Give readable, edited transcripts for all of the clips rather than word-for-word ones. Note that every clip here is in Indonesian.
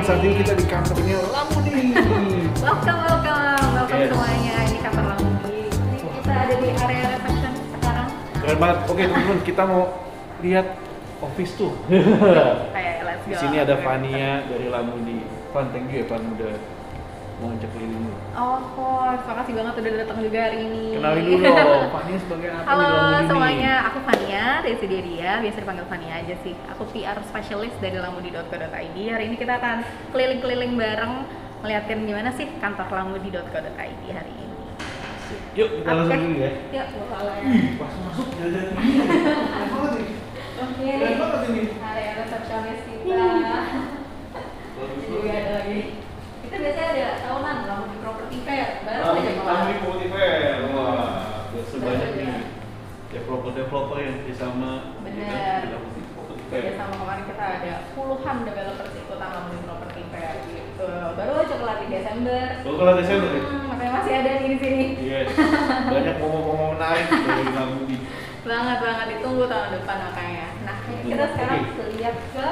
saat ini kita di kantornya Lamudi. Welcome semuanya. Ini kantor Lamudi. Kita ada di area reception sekarang. Keren banget. Oke teman-teman, kita mau lihat office tuh. Let's go. Di sini ada Fania dari Lamudi. Fan, thank you ya Fan udah mau ngajak keliling dulu. Oh, course. Makasih banget udah datang juga hari ini. Kenalin dulu dong, Fania sebagai apa Halo di Lamudi semuanya, nih? aku Fania dari Sideria, biasa dipanggil Fania aja sih. Aku PR specialist dari lamudi.co.id. Hari ini kita akan keliling-keliling bareng melihatin gimana sih kantor lamudi.co.id hari ini. Yuk kita langsung dulu ya. Yuk, boleh. Pas masuk jalan ini. Keren banget nih. Oke. Keren banget ini. Area resepsionis kita. Ini juga ada lagi. Kita biasanya ada tahunan Lamudi Property Fair. Baru aja Lamudi kemarin. Property Fair. Wah, biasa banyak nih. Developer yang bersama Bener. Lamudi Property Jadi Fair. sama kemarin kita ada puluhan developers ikutan Lamudi Property Fair gitu. Baru aja kelar di Desember. Baru kelar Desember ya? Makanya masih ada nih di sini. Yes. Banyak momo-momo menarik dari Lamudi. Banget ditunggu tahun depan makanya. Nah, kita sekarang lihat ke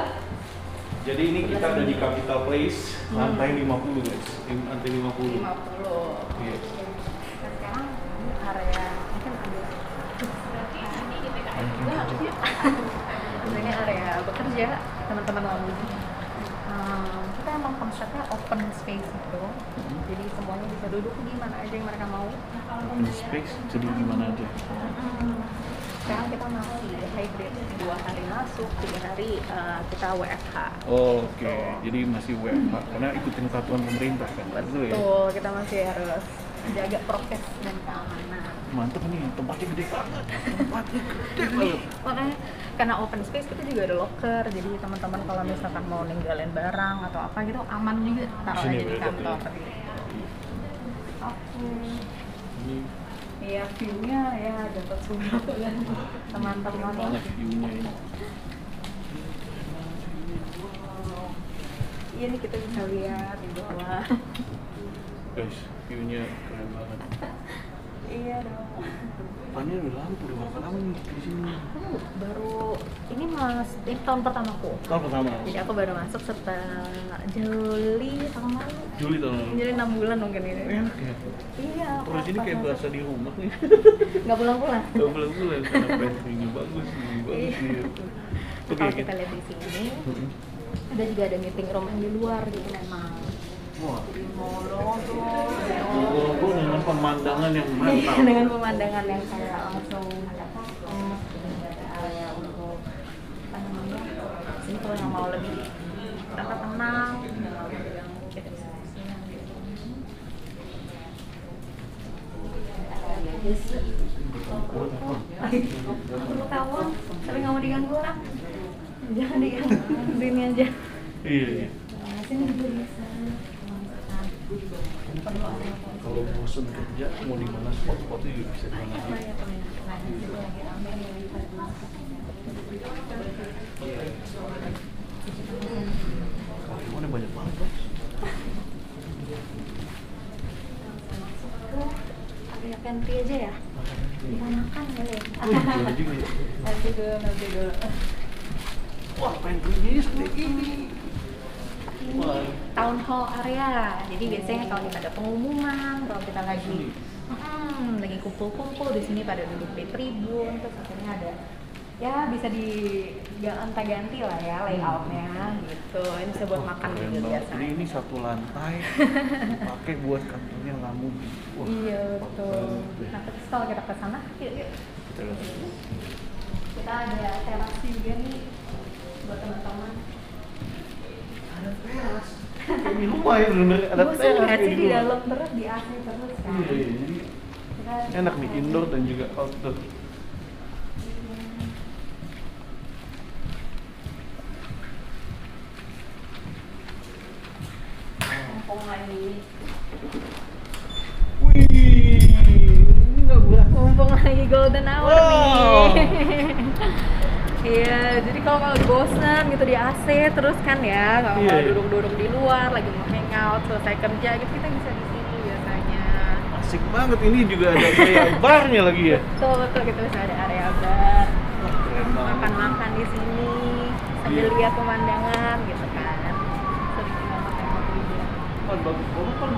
Jadi ini kita ada di Capital Place, lantai 50 guys. Lantai 50. 50. Yes. Nah, sekarang ini area mungkin ada ini area bekerja teman-teman Lamudi. Kita emang konsepnya open space gitu. Jadi semuanya bisa duduk di mana aja yang mereka mau. Open space, jadi gimana aja? Sekarang kita masih hybrid, 2 hari masuk, 3 hari kita WFH. Oh, oke. Jadi masih WFH karena ikutin peraturan pemerintah kan. Betul ya? Betul, kita masih harus jaga prokes dan keamanan. Mantep nih, tempatnya gede banget. Tempatnya gede banget. Makanya karena open space kita juga ada locker, jadi teman-teman kalau misalkan mau ninggalin barang atau apa gitu aman juga taruh Sini aja di berdekat kantor. ya. Gitu. Oke. Ini Iya, view-nya ya dapat surat dan teman-teman. banget view-nya ini. Iya nih kita bisa lihat di bawah. Guys, view-nya keren banget. Iya dong. Depannya udah lampu, udah berapa lama nih di sini? Baru ini ini tahun pertamaku. Tahun pertama. Jadi aku baru masuk setelah Juli tahun lalu. Juli tahun lalu. Jadi 6 bulan mungkin ini. Enak ya. Iya. Terus ini kayak berasa di rumah nih. Nggak pulang-pulang. Gak bulan-bulan karena paintingnya bagus nih, bagus nih. Oke, Kalau kita lihat di sini, ada juga ada meeting room yang di luar gitu memang. Wah, Di mall tuh. gue dengan pemandangan yang mantap. Dengan pemandangan yang kayak langsung ada area untuk apa namanya? Sini kalau yang mau lebih rasa tenang, yang kita bisa sini. Aku tahu, tapi nggak mau diganggu orang. Jangan diganggu, sini aja. Iya, iya. Nah, sini juga bisa. Kalau bosan kerja mau di mana spot-spotnya juga bisa di mana aja. Karyawannya banyak banget bos. Area pantry aja ya? Kita makan kali ya? Boleh juga ya. Nanti dulu. Wah, pantry-nya seperti ini. Wah. Town hall area. Jadi biasanya kalau kita ada pengumuman, kalau kita lagi kumpul-kumpul di sini pada duduk di tribun, terus akhirnya ada ya bisa diganti lah ya layoutnya gitu. Ini bisa buat makan Keren juga banget. biasanya. Jadi ini satu lantai dipakai buat kantornya Lamudi. Wah, Iya betul. Nah terus kalau kita ke sana, yuk. kita lihat. Kita ada teras juga nih buat teman-teman. Ada teras. Kayak di rumah ya bener ada Bosan teras. nggak sih kayak di rumah. dalam terus di AC terus kan? Iya, iya. Jadi Kita enak nih indoor dan juga outdoor. mumpung lagi. Wih, ini nggak gua. Mumpung lagi golden hour Wow. nih. Iya, jadi kalau bosan gitu di AC terus kan ya, kalau Iya, mau iya. duduk-duduk di luar, lagi mau hangout, selesai kerja gitu kita bisa di sini biasanya. Asik banget, ini juga ada kayak barnya lagi ya. Betul, kita bisa ada area bar, Wah, keren banget. makan-makan di sini sambil Iya. lihat pemandangan gitu kan. Seru banget. Pan bagus banget Pan.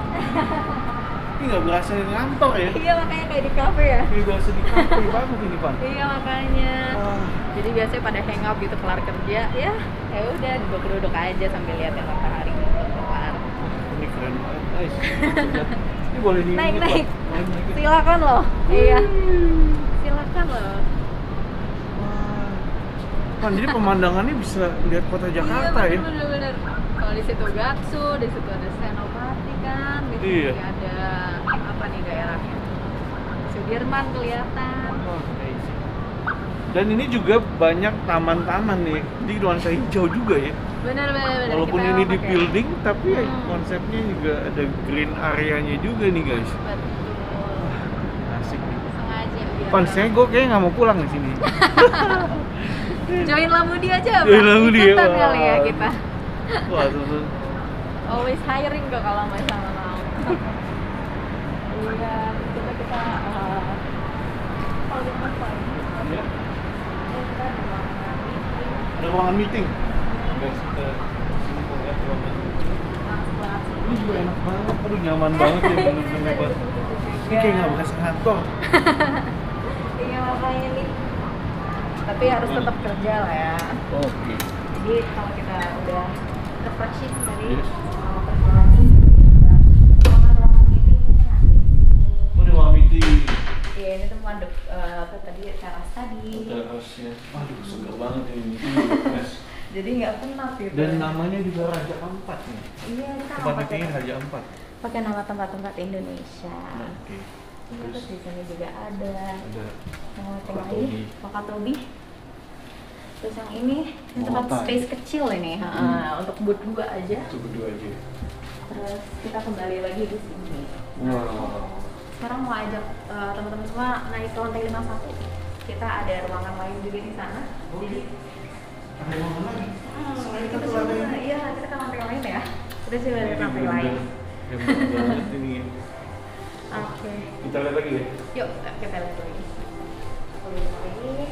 Ini nggak berasa ngantor ya? Iya, makanya kayak di kafe ya. Ini berasa di kafe banget ini Pan. Iya, makanya. Wah. Jadi biasanya pada hangout gitu kelar kerja, ya udah duduk-duduk aja sambil liatin matahari gitu kelar. Ini keren banget, guys. Ini boleh di Naik. Naik. Silakan loh. Iya. Silakan loh. Wah. Pan, jadi pemandangannya bisa lihat kota Jakarta iya, ya? Bener. Kalau di situ Gatsu, di situ ada Senopati kan, di sini Iya. ada apa nih daerahnya? Sudirman kelihatan. Wah, amazing. Dan ini juga banyak taman-taman nih di nuansa hijau juga ya. Bener. Walaupun Kita ini di pakai- building, tapi ya Hmm. konsepnya juga ada green areanya juga nih guys. Betul. Asik nih. Sengaja biar. Pan, saya gue kayaknya nggak mau pulang di sini. Join Lamudi aja, Pak. Join Lamudi ya, Ikutan wah. kali ya kita. Wah, tuh. Always hiring kok kalau misalnya mau. Iya, kita kalau di apa ini? Ya. Kita di ruangan meeting. Ada ruangan meeting. Guys, kita sini mau lihat ruangan. Ini juga enak banget, aduh nyaman banget ya bener-bener Pan. Ini kayak nggak bekas kantor. Iya, makanya nih. Tapi harus tetap kerja lah ya. Oke. Jadi kalau kita udah refreshing dari Yes. mau kerja lagi, ruangan meetingnya ada di sini. Oh, di ruangan meeting. Iya, ini tuh mandek tadi teras tadi. Terasnya, aduh segar banget ini. Yes. Jadi nggak penat gitu. Dan namanya juga Raja Ampat nih. Iya, kita Tempat pakai meetingnya Raja Ampat. pakai nama tempat-tempat Indonesia. Oke. Iya, terus di sini juga ada Ada yang Wakatobi. lagi Wakatobi. Terus yang ini tempat Mata. space kecil ini, untuk berdua aja. itu berdua aja. Terus kita kembali lagi di sini. Wow. Sekarang mau ajak teman-teman semua naik ke lantai 51. Kita ada ruangan lain juga di sana. Jadi Ada ruangan lagi. kita coba, iya kita ke lantai lain ya. Kita coba lihat lantai lain. Hebat banget ini. Oke. Kita lihat lagi ya. Yuk, kita lihat lagi. Ini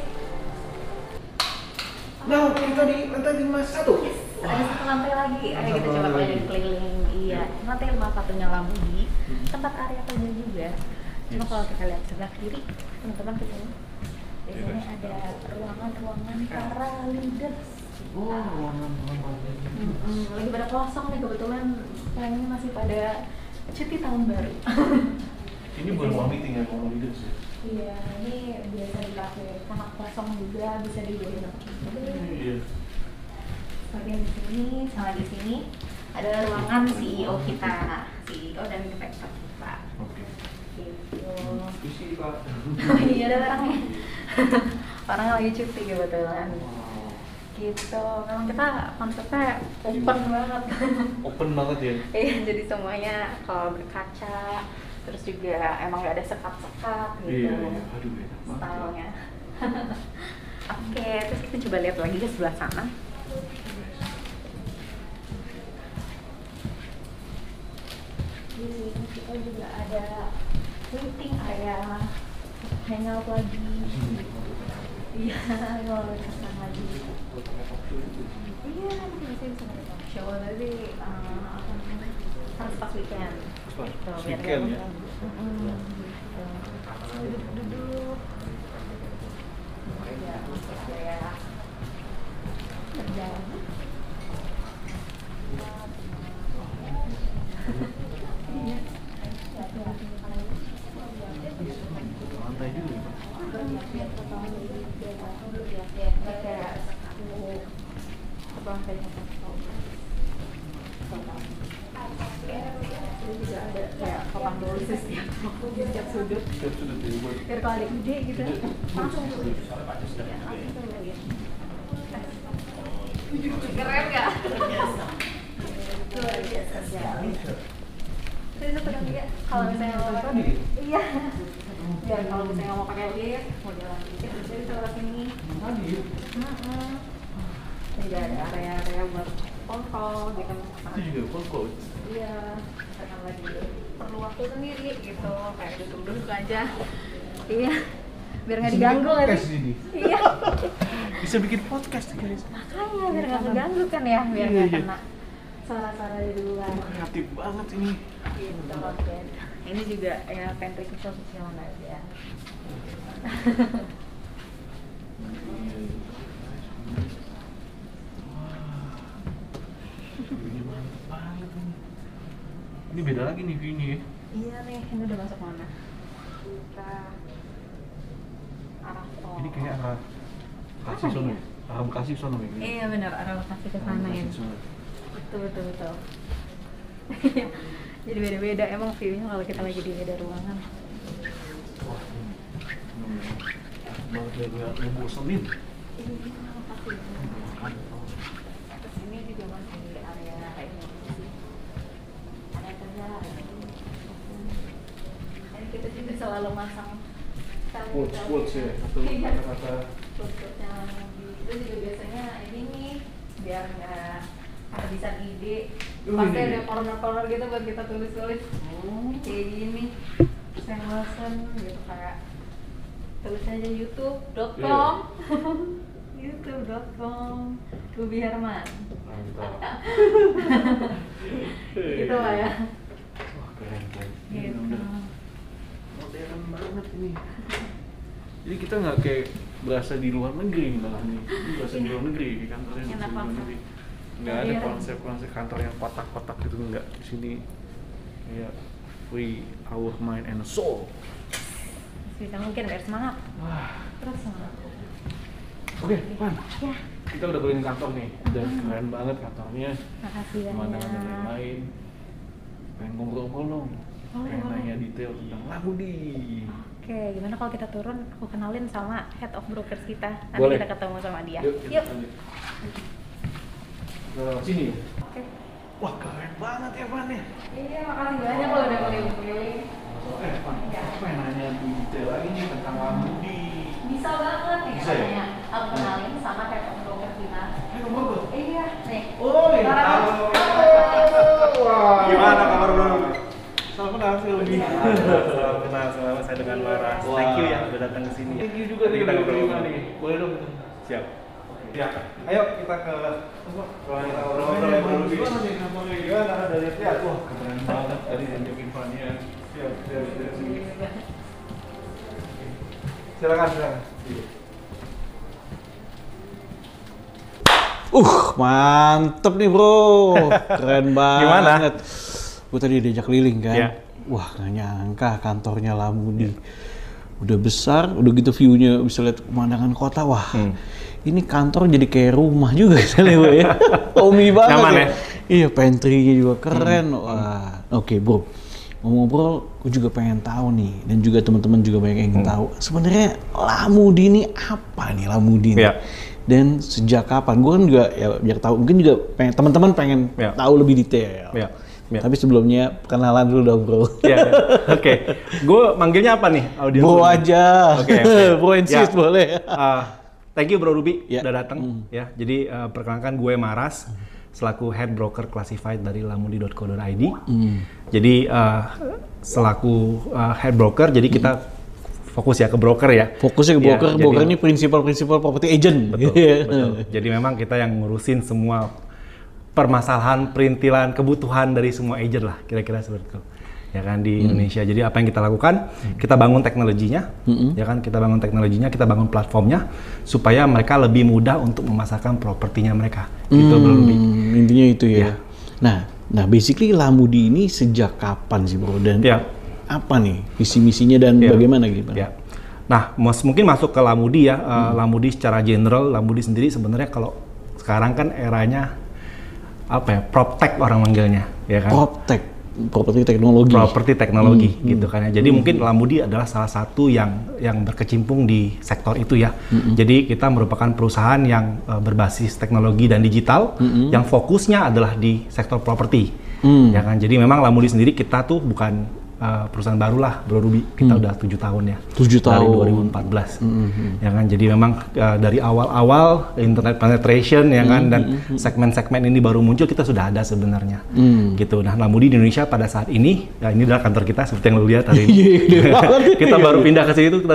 Nah, kita di lantai 51. ada satu lantai lagi. Ayo kita Satu coba lantai lagi. keliling. Iya, lantai 51-nya Lamudi. Tempat area kerja juga. Cuma Yes. kalau kita lihat sebelah kiri, teman-teman ke sini. Di Iya, sini guys. ada ruangan-ruangan para leaders. Oh, ruangan. Lagi pada kosong nih kebetulan. Kayaknya masih pada cuti tahun baru. Ini bukan ruang meeting ya, ruang leaders ya. Iya, ini biasa dipakai karena kosong juga bisa dibuat. Iya. Bagian di sini sama di sini ada ruangan CEO kita, CEO dan direktur kita. Oke. Gitu. Isi Pak. Iya ada orangnya. Orangnya lagi cuti kebetulan. Wow. Gitu. Memang kita konsepnya open banget. Open banget ya. Iya, jadi semuanya kalau berkaca, terus juga emang gak ada sekat-sekat gitu. Iya. Aduh, enak banget. Stylenya. Oke, terus kita coba lihat lagi ke sebelah sana. Di sini kita juga ada meeting area, hangout lagi. Iya, kalau kesana lagi. Iya, nanti bisa ada talk show, tapi apa namanya, harus pas weekend. Pas Gitu, biar weekend nggak ya? ganggu. Gitu. Duduk-duduk. Ya, masuk area kerja lagi. Iya. Lantai dulu ya, Pak. Juga ada kayak papan tulis di setiap sudut. Siap sudah dibuat. Biar kalau ada ide gitu langsung tulis. Ya, langsung tulis. Keren nggak? Luar biasa sekali. Saya satu lagi ya, kalau misalnya mau pakai, iya. Biar kalau misalnya mau pakai lift, mau jalan dikit, bisa lewat sini. Tadi. Tidak ada area-area buat kontrol gitu. Itu juga kok. Iya, karena lagi perlu waktu sendiri gitu, kayak duduk-duduk aja. Iya, biar nggak diganggu lagi. Podcast ini. Iya, Bisa bikin podcast guys. makanya biar nggak keganggu kan ya, biar nggak Iya, iya. kena suara-suara di luar. Kreatif banget ini. Gitu, oke. Ini juga ya pantry sosial aja. Ini mantap banget ini. Ini beda lagi nih view-nya ya. Iya nih, ini udah masuk mana? Kita arah tol. Ini kayak arah Bekasi sono ya? Arah Bekasi sono ya? Iya benar, arah Bekasi ke sana ya. Betul. Jadi beda-beda emang view-nya kalau kita lagi di beda ruangan. Wah, banget ya, gue bosenin. Iya, pasti. Terus ini juga masih area kayak gitu sih. Ada kerja, dan kita juga selalu masang Quotes ya, atau kata-kata. Quotes-nya itu juga biasanya ini nih, biar nggak kehabisan ide. Pasti ada corner-corner gitu buat kita tulis-tulis. Kayak gini, saya bosan gitu kayak tulis aja youtube.com youtube.com Ruby Herman. Mantap. Gitu lah ya. Wah, keren. Ini Gitu. udah modern banget ini. Jadi kita nggak kayak berasa di luar negeri malah nih. Ini berasa di luar negeri di kantornya di Enak luar banget. negeri. Nggak ada Modern. konsep kantor yang kotak-kotak gitu, nggak. Di sini kayak free our mind and soul. Bisa mungkin biar semangat. Wah. Terus semangat. Oke, Pan. Ya, Kita udah keliling kantor nih. Udah keren banget kantornya. makasih Pemandangan dan banyak. lain-lain. Pengen ngobrol-ngobrol dong. Boleh, Pengen boleh. nanya detail tentang lagu di. Oke, gimana kalau kita turun, aku kenalin sama head of brokers kita. Nanti Boleh. kita ketemu sama dia. Yuk. Yuk. Ke sini ya. Oke. Wah, keren banget ya, Pan ya. Iya, makasih banyak lo udah keliling-keliling. Pan, aku pengen nanya lebih detail lagi nih tentang lagu di. Bisa banget nih Bisa ya? katanya. Aku kenalin sama head of broker kita. Nomor tuh. Iya, nih. Oh, iya. Halo. Wah. Gimana kabar bro? Salam kenal sih lebih. Salam kenal, saya dengan Laras. Wah. Thank you ya udah datang ke sini. Thank you juga nih Kita udah ngobrol. terima nih. Boleh dong. Siap. Ya, ayo kita ke ruangan kita ngobrol ya bro. Gimana nih kantornya? Gimana ada lihat? Wah, keren banget tadi tunjukin Fania. Siap. Silakan. Mantep nih bro, keren banget. Gimana? Gue tadi diajak keliling kan, Iya. wah gak nyangka kantornya Lamudi. Udah besar, udah gitu view-nya bisa lihat pemandangan kota, wah. Ini kantor jadi kayak rumah juga misalnya gue ya. Homey banget. Nyaman ya? Iya, pantry-nya juga keren. Wah, oke bro. Ngobrol, gue juga pengen tahu nih, dan juga teman-teman juga banyak yang ingin tahu. Sebenarnya Lamudi ini apa nih Lamudi ini? Iya. Dan sejak kapan? Gue kan juga ya biar tahu, mungkin juga pengen, teman-teman pengen Iya. tahu lebih detail. Iya. Iya. Tapi sebelumnya kenalan dulu dong bro. Ya, oke. Gue manggilnya apa nih audiens? Bro lu? aja, Oke. bro insist Ya. boleh. Thank you Bro Ruby Ya. udah datang ya. Jadi perkenalkan gue Maras selaku head broker classified dari lamudi.co.id. Jadi selaku head broker, jadi kita fokus ya ke broker ya. Fokusnya ke Ya, broker, jadi- broker ini prinsipal property agent. Betul, Iya. betul. Jadi memang kita yang ngurusin semua permasalahan, perintilan, kebutuhan dari semua agent lah, kira-kira seperti itu. Ya kan di Indonesia. Jadi apa yang kita lakukan? Kita bangun teknologinya, ya kan? Kita bangun teknologinya, kita bangun platformnya supaya mereka lebih mudah untuk memasarkan propertinya mereka. Gitu Bro Ruby. Intinya itu ya. Ya. Nah basically Lamudi ini sejak kapan sih bro? Dan Ya. apa nih visi-misinya dan Ya. bagaimana gitu? Ya. Nah, mungkin masuk ke Lamudi ya. Lamudi secara general, Lamudi sendiri sebenarnya kalau sekarang kan eranya apa ya? PropTech orang manggilnya, ya kan? PropTech, properti teknologi. Properti teknologi gitu kan ya. Jadi mungkin Lamudi adalah salah satu yang berkecimpung di sektor itu ya. Jadi kita merupakan perusahaan yang berbasis teknologi dan digital yang fokusnya adalah di sektor properti. Ya kan. Jadi memang Lamudi sendiri kita tuh bukan perusahaan baru lah, Bro Ruby. Kita udah 7 tahun ya. 7 tahun. Dari 2014. Ya kan, jadi memang dari awal-awal internet penetration ya kan, dan segmen-segmen ini baru muncul, kita sudah ada sebenarnya. Gitu. Nah, Lamudi di Indonesia pada saat ini, ya ini adalah kantor kita seperti yang lu lihat hari ini. Kita baru pindah ke situ kita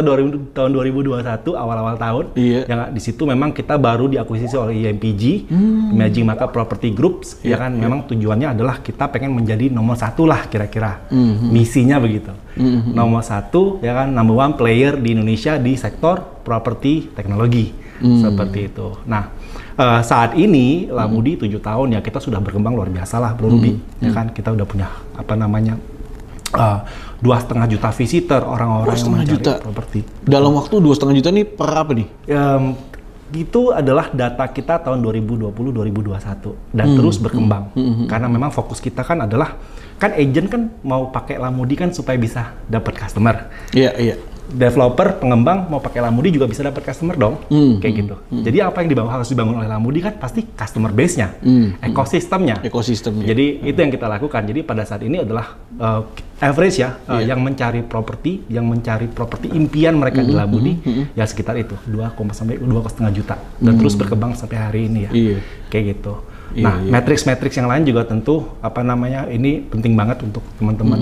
tahun 2021 awal-awal tahun. Ya kan, di situ memang kita baru diakuisisi oleh IMPG, Emerging Market Property Groups. Ya kan, memang tujuannya adalah kita pengen menjadi nomor 1 lah kira-kira. Misinya begitu. Nomor 1 ya kan, number 1 player di Indonesia di sektor properti teknologi. Seperti itu. Nah, saat ini Lamudi 7 tahun ya, kita sudah berkembang luar biasa lah, Bro Ruby. Ya kan, kita udah punya 2,5 juta visitor, orang-orang yang mencari properti. Dalam waktu 2,5 juta nih per apa nih? Itu adalah data kita tahun 2020-2021 dan terus berkembang. Karena memang fokus kita kan adalah, kan agent kan mau pakai Lamudi kan supaya bisa dapat customer. Iya. Developer, pengembang mau pakai Lamudi juga bisa dapat customer dong, kayak gitu. Jadi apa yang harus dibangun oleh Lamudi kan pasti customer base-nya, ekosistemnya. Jadi itu yang kita lakukan. Jadi pada saat ini adalah average ya, yang mencari properti impian mereka di Lamudi ya sekitar itu 2,5 juta dan terus berkembang sampai hari ini ya, kayak gitu. Nah, matriks-matriks yang lain juga tentu ini penting banget untuk teman-teman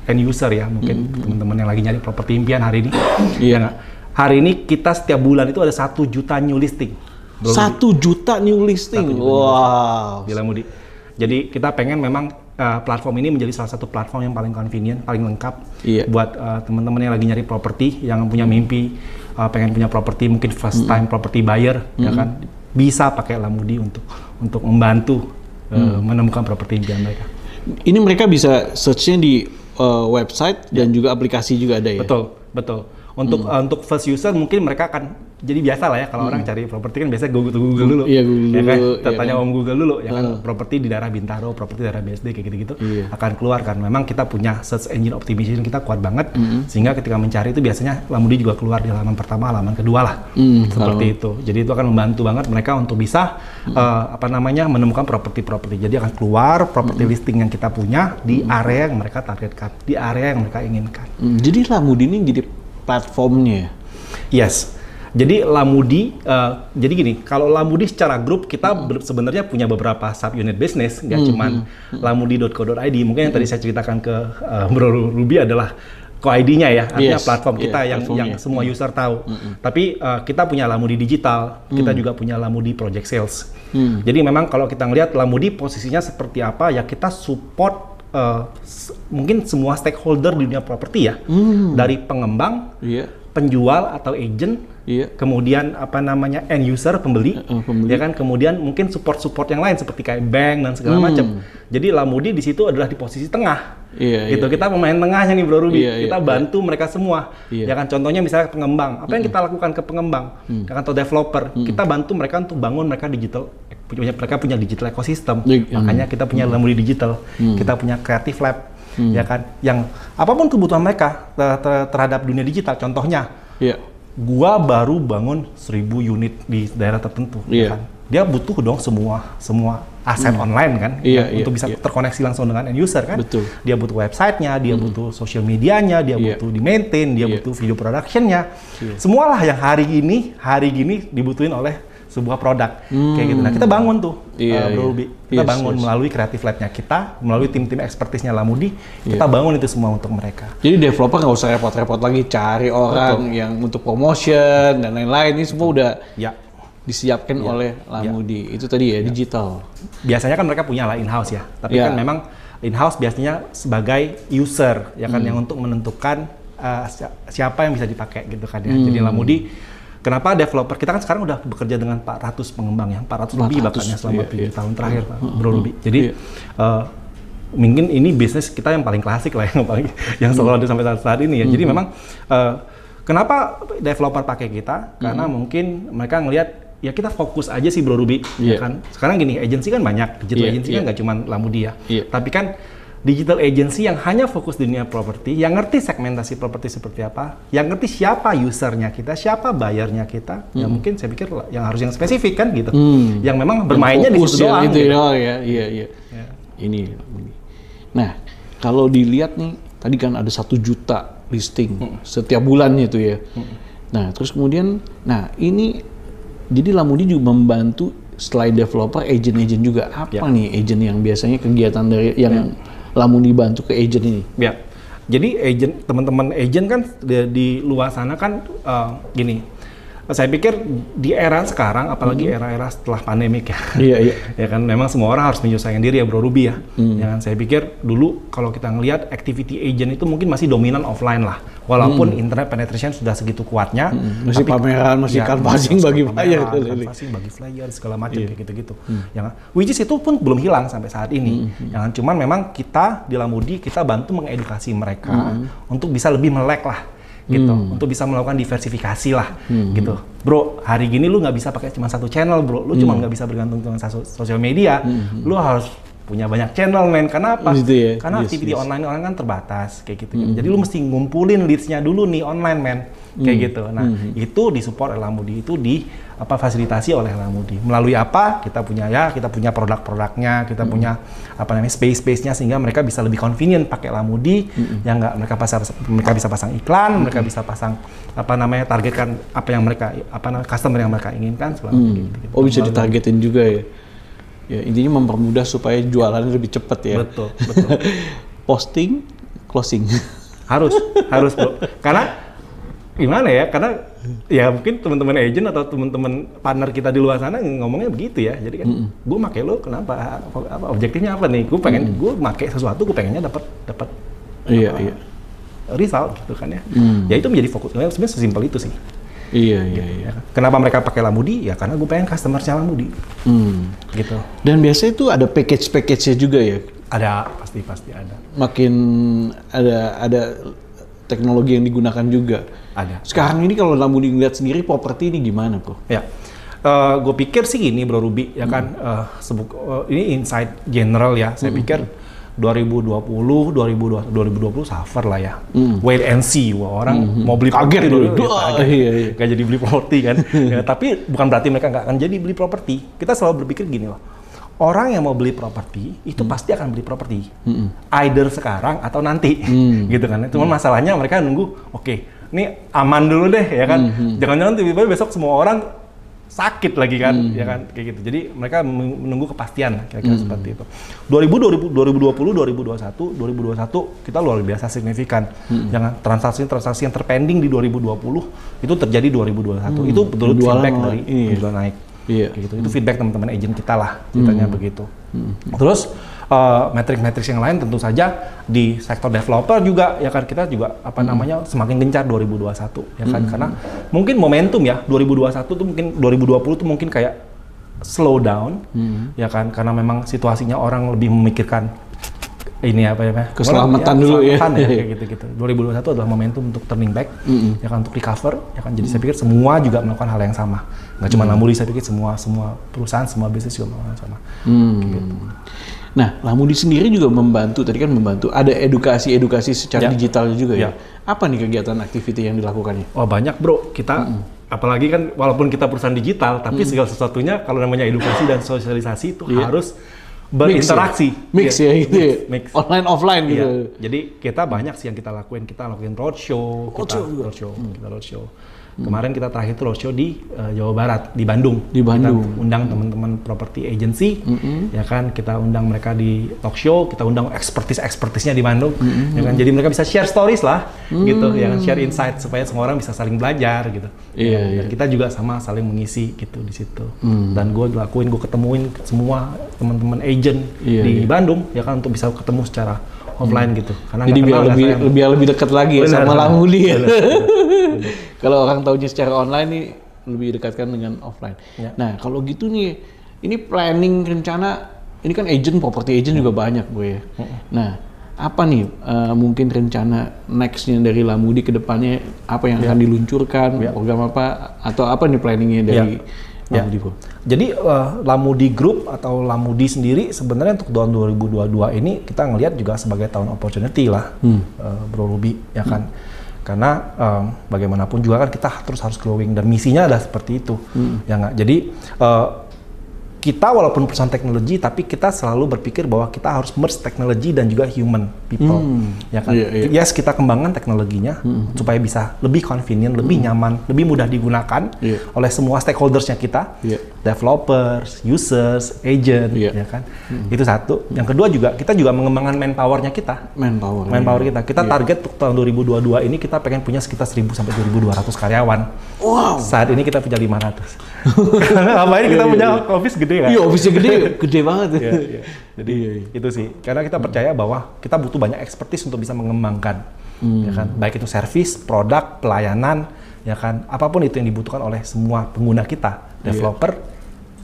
end user ya, mungkin teman-teman yang lagi nyari properti impian hari ini. Hari ini kita setiap bulan itu ada 1 juta new listing. 1 juta new listing. Wow. Di Lamudi. Jadi kita pengen memang platform ini menjadi salah satu platform yang paling convenient, paling lengkap buat teman-teman yang lagi nyari properti, yang punya mimpi pengen punya properti, mungkin first time property buyer, ya kan, bisa pakai Lamudi untuk membantu menemukan properti impian mereka. Ini mereka bisa search-nya di website dan juga aplikasi juga ada ya? Betul. Untuk first user mungkin mereka akan, jadi biasa lah ya kalau orang cari properti kan biasanya Google dulu. Iya, Google ya kan? dulu. Tanya Om Google dulu ya kan, properti di daerah Bintaro, properti di daerah BSD kayak gitu-gitu akan keluar kan. Memang kita punya search engine optimization kita kuat banget, sehingga ketika mencari itu biasanya Lamudi juga keluar di halaman pertama, halaman kedua lah. Seperti itu. Jadi itu akan membantu banget mereka untuk bisa menemukan properti-properti. Jadi akan keluar properti listing yang kita punya di area yang mereka targetkan, di area yang mereka inginkan. Jadi Lamudi ini jadi platformnya. Yes. Jadi Lamudi, jadi gini, kalau Lamudi secara grup kita sebenarnya punya beberapa subunit bisnis, nggak cuman lamudi.co.id. Mungkin yang tadi saya ceritakan ke Bro Ruby adalah co-ID-nya ya, artinya platform kita yang semua user tahu. Tapi kita punya Lamudi Digital, kita juga punya Lamudi Project Sales. Jadi memang kalau kita ngelihat Lamudi posisinya seperti apa, ya kita support mungkin semua stakeholder di dunia properti ya, dari pengembang, penjual atau agent, kemudian end user, pembeli, ya kan, kemudian mungkin support yang lain seperti kayak bank dan segala macam. Jadi Lamudi di situ adalah di posisi tengah, gitu. Kita pemain tengahnya nih, Bro Ruby. Kita bantu mereka semua, ya kan. Contohnya misalnya pengembang, apa yang kita lakukan ke pengembang, ya kan, atau developer, kita bantu mereka untuk bangun mereka digital. Mereka punya digital ekosistem, makanya kita punya Lamudi Digital, kita punya Creative Lab, ya kan, yang apapun kebutuhan mereka terhadap dunia digital. Contohnya, gua baru bangun 1000 unit di daerah tertentu, ya kan? Dia butuh dong semua aset online kan, untuk bisa terkoneksi langsung dengan end user kan. Dia butuh websitenya, dia butuh social medianya, dia butuh di maintain, dia butuh video productionnya, semualah yang hari gini dibutuhin oleh sebuah produk kayak gitu. Nah, kita bangun tuh, Bro Ruby. Kita bangun melalui Creative Lab-nya kita, melalui tim-tim expertise-nya Lamudi, kita bangun itu semua untuk mereka. Jadi developer nggak usah repot-repot lagi cari orang yang untuk promotion dan lain-lain. Ini semua udah disiapkan oleh Lamudi. Itu tadi ya, digital. Biasanya kan mereka punya lah in-house ya, tapi kan memang in-house biasanya sebagai user, ya kan, yang untuk menentukan siapa yang bisa dipakai gitu kan ya. Jadi Lamudi, kenapa developer, kita kan sekarang udah bekerja dengan 400 pengembang ya, 400 lebih bahkan ya selama 7 tahun terakhir, Bro Ruby. Jadi mungkin ini bisnis kita yang paling klasik lah, yang selalu ada sampai saat ini ya. Jadi memang kenapa developer pakai kita? Karena mungkin mereka ngelihat, ya kita fokus aja sih, Bro Ruby, ya kan. Sekarang gini, agensi kan banyak, digital agency kan nggak cuma Lamudi ya, tapi kan digital agency yang hanya fokus di dunia properti, yang ngerti segmentasi properti seperti apa, yang ngerti siapa usernya kita, siapa bayarnya kita, ya mungkin saya pikir yang harus yang spesifik kan gitu, yang memang bermainnya di situ doang. Gitu. Ini. Nah, kalau dilihat nih tadi kan ada 1 juta listing setiap bulannya itu ya. Nah, terus kemudian, nah ini jadi Lamudi juga membantu selain developer, agent-agent juga. Apa nih agent yang biasanya kegiatan dari yang Lamudi bantu ke agent ini? Ya, jadi teman-teman agent kan di luar sana kan gini. Saya pikir di era sekarang, apalagi era-era setelah pandemik ya, ya kan memang semua orang harus menyesuaikan diri ya Bro Ruby ya. Ya kan, saya pikir dulu kalau kita ngelihat activity agent itu mungkin masih dominan offline lah, walaupun internet penetration sudah segitu kuatnya. Masih pameran, masih canvassing bagi flyer, canvassing bagi flyer segala macam kayak gitu-gitu. Ya kan, which is itu pun belum hilang sampai saat ini. Ya kan, cuman memang kita di Lamudi kita bantu mengedukasi mereka untuk bisa lebih melek lah. Gitu, untuk bisa melakukan diversifikasi lah, gitu. Bro, hari gini lu nggak bisa pakai cuma 1 channel, bro. Lu cuma nggak bisa bergantung dengan sosial media. Lu harus punya banyak channel, men. Karena apa? Gitu ya? Karena aktiviti online kan terbatas, kayak gitu. Jadi lu mesti ngumpulin leads-nya dulu nih online, men. Kayak gitu. Nah, itu disupport oleh Lamudi, itu fasilitasi oleh Lamudi. Melalui apa? Kita punya produk-produknya, kita punya space-nya sehingga mereka bisa lebih convenient pakai Lamudi, yang mereka bisa pasang iklan, mereka bisa pasang targetkan apa yang mereka customer yang mereka inginkan gitu. Oh, bisa ditargetin juga ya. Ya, intinya mempermudah supaya jualannya lebih cepat ya. Betul. Posting, closing. Harus bro. Karena gimana ya? Karena ya mungkin teman-teman agent atau teman-teman partner kita di luar sana ngomongnya begitu ya. Jadi kan, gue make lo kenapa? Objektifnya apa nih? Gue pengen, gue make sesuatu, gue pengennya dapat result gitu kan ya. Ya itu menjadi fokus. Sebenarnya sesimpel itu sih. Iya. Kenapa mereka pakai Lamudi? Ya karena gue pengen customer-nya Lamudi. Gitu. Dan biasanya itu ada package-nya juga ya? Ada, pasti ada. Makin ada teknologi yang digunakan juga. Ada. Sekarang ini kalau Lamudi ngeliat sendiri properti ini gimana, Bro? Ya. Gue pikir sih gini Bro Ruby, ya kan, ini insight general ya. Saya pikir 2020 suffer lah ya. Wait and see, orang mau beli kaget dulu. Gak jadi beli properti kan. Ya, tapi bukan berarti mereka nggak akan jadi beli properti. Kita selalu berpikir gini loh. Orang yang mau beli properti itu pasti akan beli properti. Either sekarang atau nanti. Gitu kan. Cuman masalahnya mereka nunggu, oke, ini aman dulu deh ya kan. Jangan-jangan tiba-tiba besok semua orang sakit lagi kan, ya kan, kayak gitu. Jadi mereka menunggu kepastian kira-kira seperti itu. 2020, 2021 kita luar biasa signifikan. Jangan transaksi yang terpending di 2020 itu terjadi 2021. Itu betul-betul feedback dari penjual naik. Gitu. Itu feedback teman-teman agent kita lah, ceritanya begitu. Terus metrik-metrik yang lain tentu saja di sektor developer juga ya kan, kita juga semakin gencar 2021 ya kan, karena mungkin momentum ya 2021 tuh mungkin 2020 tuh mungkin kayak slow down ya kan, karena memang situasinya orang lebih memikirkan ini keselamatan dulu ya. Kayak gitu. 2021 adalah momentum untuk turning back ya kan, untuk recover ya kan. Jadi saya pikir semua juga melakukan hal yang sama. Nggak cuma Lamudi, saya pikir semua perusahaan, semua bisnis juga melakukan hal yang sama. Gitu. Nah, Lamudi sendiri juga membantu, tadi kan membantu, ada edukasi secara digital juga ya. Apa nih kegiatan activity yang dilakukannya? Oh banyak bro, kita apalagi kan walaupun kita perusahaan digital, tapi segala sesuatunya kalau namanya edukasi dan sosialisasi itu harus berinteraksi. Mix ya gitu ya? Mix. Online, offline gitu. Jadi kita banyak sih yang kita lakuin roadshow. Kemarin kita terakhir roadshow di Jawa Barat, di Bandung. Kita undang teman-teman property agency, ya kan, kita undang mereka di talk show, kita undang expertise-nya di Bandung, ya kan. Jadi mereka bisa share stories lah, gitu, ya kan, share insight supaya semua orang bisa saling belajar, gitu. Dan kita juga sama saling mengisi gitu di situ. Dan gue ketemuin semua teman-teman agent di Bandung, ya kan, untuk bisa ketemu secara offline gitu. Karena jadi biar lebih dekat lagi ya sama Lamudi ya. Kalau orang taunya secara online nih lebih dekatkan dengan offline. Nah kalau gitu nih, ini planning rencana, ini kan property agent juga banyak gue ya. Nah apa nih mungkin rencana nextnya dari Lamudi ke depannya, apa yang akan diluncurkan, program apa, atau apa nih planningnya dari Lamudi Bro? Jadi Lamudi Group atau Lamudi sendiri sebenarnya untuk tahun 2022 ini kita ngelihat juga sebagai tahun opportunity lah, Bro Ruby ya kan. Karena bagaimanapun juga kan kita terus harus growing dan misinya adalah seperti itu, ya nggak. Jadi kita walaupun perusahaan teknologi, tapi kita selalu berpikir bahwa kita harus merge teknologi dan juga human people, ya kan? Yes, kita kembangkan teknologinya supaya bisa lebih convenient, lebih nyaman, lebih mudah digunakan oleh semua stakeholdersnya kita, developers, users, agent, ya kan? Itu satu. Yang kedua juga kita juga mengembangkan manpowernya kita. Manpower kita. Kita target untuk tahun 2022 ini kita pengen punya sekitar 1.000 sampai 1.200 karyawan. Wow. Saat ini kita punya 500. Karena ini kita punya office gede kan? Iya, office-nya gede banget. Jadi itu sih. Karena kita percaya bahwa kita butuh banyak expertise untuk bisa mengembangkan, ya kan? Baik itu service, produk, pelayanan, ya kan? Apapun itu yang dibutuhkan oleh semua pengguna kita, developer,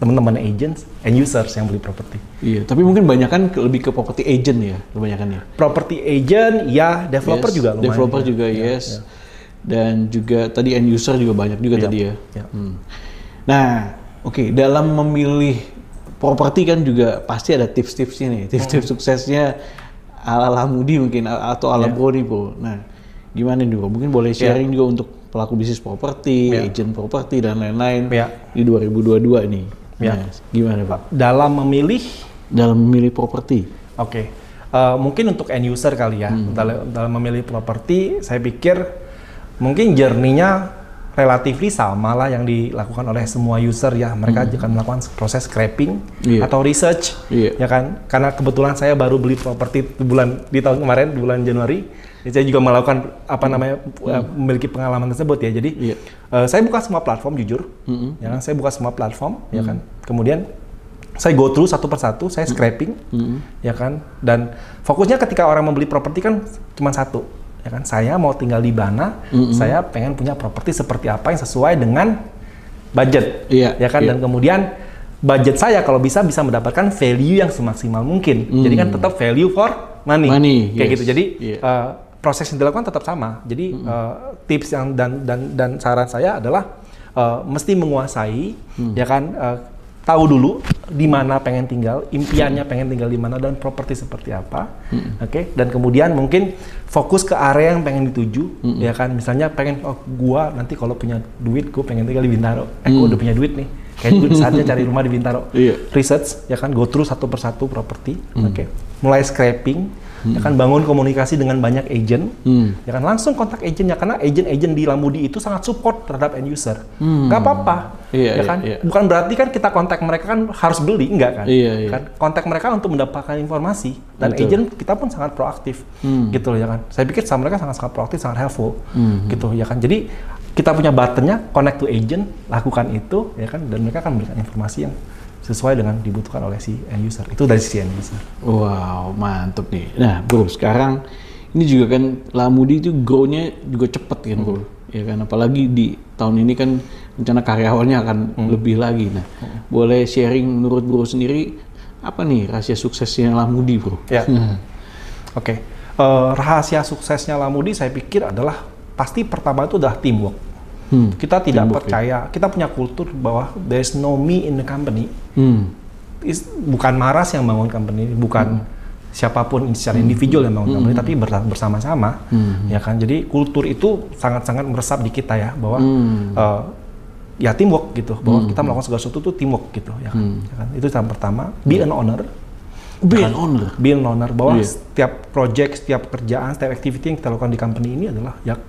teman-teman agents, and users yang beli properti. Iya, tapi mungkin banyak kan lebih ke property agent ya, kebanyakan ya. Property agent, ya, developer juga lumayan. Developer juga, dan juga tadi end user juga banyak juga tadi ya. Nah, oke, dalam memilih properti kan juga pasti ada tips-tipsnya nih, tips-tips suksesnya ala Lamudi mungkin atau ala Bro nih, Bro. Nah, gimana nih, Bro? Mungkin boleh sharing juga untuk pelaku bisnis properti, agent properti dan lain-lain di 2022 nih. Nah, gimana, Pak? Dalam memilih properti. Oke. Mungkin untuk end user kali ya. Dalam memilih properti, saya pikir mungkin journey-nya relatif sama lah yang dilakukan oleh semua user ya. Mereka akan melakukan proses scraping atau research, ya kan? Karena kebetulan saya baru beli properti di tahun kemarin, di bulan Januari. Saya juga melakukan memiliki pengalaman tersebut ya. Jadi saya buka semua platform jujur, ya kan? Saya buka semua platform, ya kan? Kemudian saya go through satu persatu, saya scraping, ya kan? Dan fokusnya ketika orang membeli properti kan cuma satu. Ya kan, saya mau tinggal di mana, saya pengen punya properti seperti apa yang sesuai dengan budget, ya kan, dan kemudian budget saya kalau bisa mendapatkan value yang semaksimal mungkin. Jadi kan tetap value for money kayak gitu. Jadi proses yang dilakukan tetap sama. Jadi tips yang dan saran saya adalah mesti menguasai, ya kan, tahu dulu di mana pengen tinggal, impiannya pengen tinggal di mana dan properti seperti apa, oke? Dan kemudian mungkin fokus ke area yang pengen dituju, ya kan? Misalnya pengen, gua nanti kalau punya duit, gua pengen tinggal di Bintaro. Gua udah punya duit nih, kayak gue saatnya cari rumah di Bintaro. Research, ya kan? Go through satu persatu properti, oke? Mulai scraping. Ya kan, bangun komunikasi dengan banyak agent, ya kan, langsung kontak agentnya karena agent-agent di Lamudi itu sangat support terhadap end user. Gak apa-apa, ya kan, bukan berarti kan kita kontak mereka kan harus beli, enggak kan? Kan kontak mereka untuk mendapatkan informasi dan agent kita pun sangat proaktif, gitu loh, ya kan. Saya pikir mereka sangat proaktif, sangat helpful, gitu, ya kan. Jadi kita punya buttonnya connect to agent, lakukan itu, ya kan, dan mereka akan memberikan informasi yang sesuai dengan dibutuhkan oleh si end user. Itu dari sisi end user. Wow, mantep nih. Nah, Bro, sekarang ini juga kan Lamudi itu grow-nya juga cepet kan, Bro. Ya kan, apalagi di tahun ini kan rencana karyawannya akan lebih lagi. Nah, boleh sharing menurut Bro sendiri apa nih rahasia suksesnya Lamudi, Bro? Ya. Oke. Rahasia suksesnya Lamudi saya pikir adalah pasti pertama itu adalah teamwork. Kita tidak percaya, kita punya kultur bahwa there's no me in the company. Bukan Maras yang bangun company, bukan siapapun secara individual yang bangun company, tapi bersama-sama, ya kan. Jadi kultur itu sangat-sangat meresap di kita ya, bahwa ya teamwork gitu, bahwa kita melakukan segala sesuatu itu teamwork gitu, ya kan. Ya kan? Itu yang pertama. Be an owner. Be an owner, bahwa setiap project, setiap pekerjaan, setiap activity yang kita lakukan di company ini adalah ya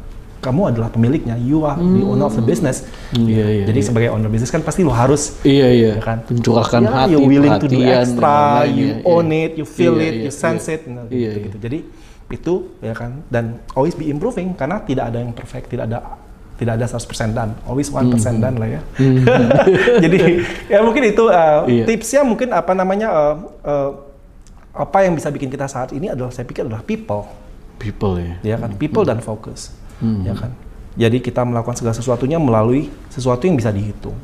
kamu adalah pemiliknya, you are the owner of the business. Jadi sebagai owner business kan pasti lo harus, ya kan, mencurahkan hati, you willing to do extra, you own it, you feel it, you sense it, gitu. Jadi itu, ya kan, dan always be improving karena tidak ada yang perfect, tidak ada 100% done, always 1% done lah ya. Jadi ya mungkin itu tipsnya, mungkin apa namanya, apa yang bisa bikin kita saat ini adalah, saya pikir adalah people ya kan, people dan fokus. Ya kan. Jadi kita melakukan segala sesuatunya melalui sesuatu yang bisa dihitung.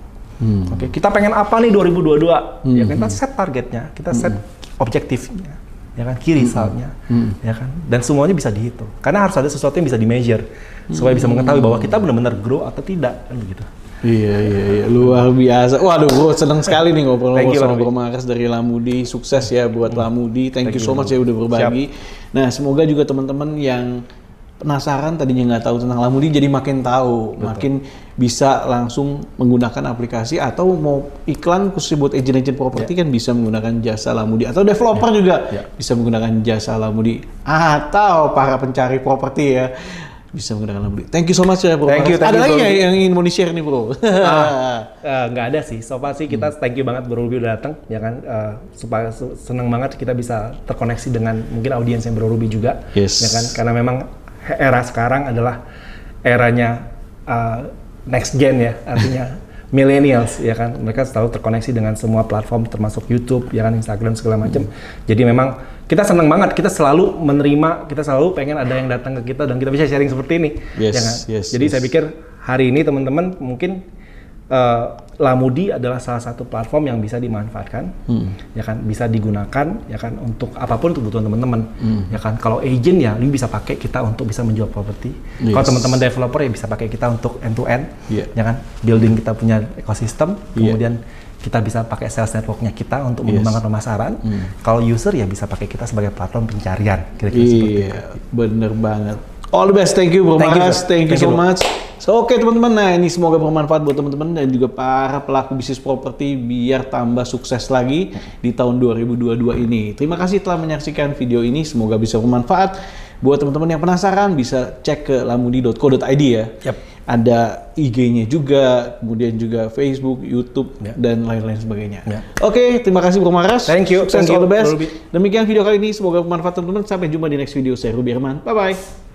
Oke, kita pengen apa nih 2022? Ya kan, kita set targetnya, kita set objektifnya, ya kan, key resultnya, ya kan. Dan semuanya bisa dihitung. Karena harus ada sesuatu yang bisa di-measure supaya bisa mengetahui bahwa kita benar-benar grow atau tidak, kan begitu. Iya, luar biasa. Waduh, Bro, senang sekali nih ngobrol-ngobrol sama Bro Maras dari Lamudi. Sukses ya buat Lamudi. Thank you so much ya udah berbagi. Nah, semoga juga teman-teman yang penasaran tadinya nggak tahu tentang Lamudi jadi makin tahu, makin bisa langsung menggunakan aplikasi atau mau iklan khusus buat agent-agent properti kan bisa menggunakan jasa Lamudi atau developer juga bisa menggunakan jasa Lamudi atau para pencari properti ya bisa menggunakan Lamudi. Thank you so much ya bro. Thank you, ada lagi bro. nggak yang ingin mau di-share nih bro? Nggak ada sih, so far sih kita thank you banget Bro Ruby udah datang, ya kan, supaya seneng banget kita bisa terkoneksi dengan mungkin audiens yang Bro Ruby juga, Yes. ya kan, karena memang era sekarang adalah eranya next gen ya, artinya millennials, ya kan, mereka selalu terkoneksi dengan semua platform termasuk YouTube, ya kan, Instagram segala macam. Jadi memang kita seneng banget, kita selalu menerima, kita selalu pengen ada yang datang ke kita dan kita bisa sharing seperti ini, Yes, ya kan. yes, Jadi yes. saya pikir hari ini teman-teman mungkin Lamudi adalah salah satu platform yang bisa dimanfaatkan, ya kan, bisa digunakan, ya kan, untuk apapun kebutuhan teman-teman, ya kan. Kalau agent ya, lu bisa pakai kita untuk bisa menjual properti. Yes. Kalau teman-teman developer ya bisa pakai kita untuk end to end, Yeah. ya kan, building kita punya ekosistem, kemudian kita bisa pakai sales networknya kita untuk mengembangkan pemasaran. Kalau user ya bisa pakai kita sebagai platform pencarian, kira-kira seperti itu. Iya, bener banget. All the best, thank you Bro Thank you, Maras, sir. thank you Thank so you, bro. much. So oke teman-teman, nah ini semoga bermanfaat buat teman-teman dan juga para pelaku bisnis properti biar tambah sukses lagi di tahun 2022 ini. Terima kasih telah menyaksikan video ini, semoga bisa bermanfaat. Buat teman-teman yang penasaran bisa cek ke lamudi.co.id ya. Yep. Ada IG-nya juga, kemudian juga Facebook, YouTube, Ya. dan lain-lain sebagainya. Ya. Oke, terima kasih Bro Maras. Thank you, Sukses, thank you, all the best. Bro Ruby. Demikian video kali ini, semoga bermanfaat teman-teman. Sampai jumpa di next video. Saya Ruby Herman. Bye-bye.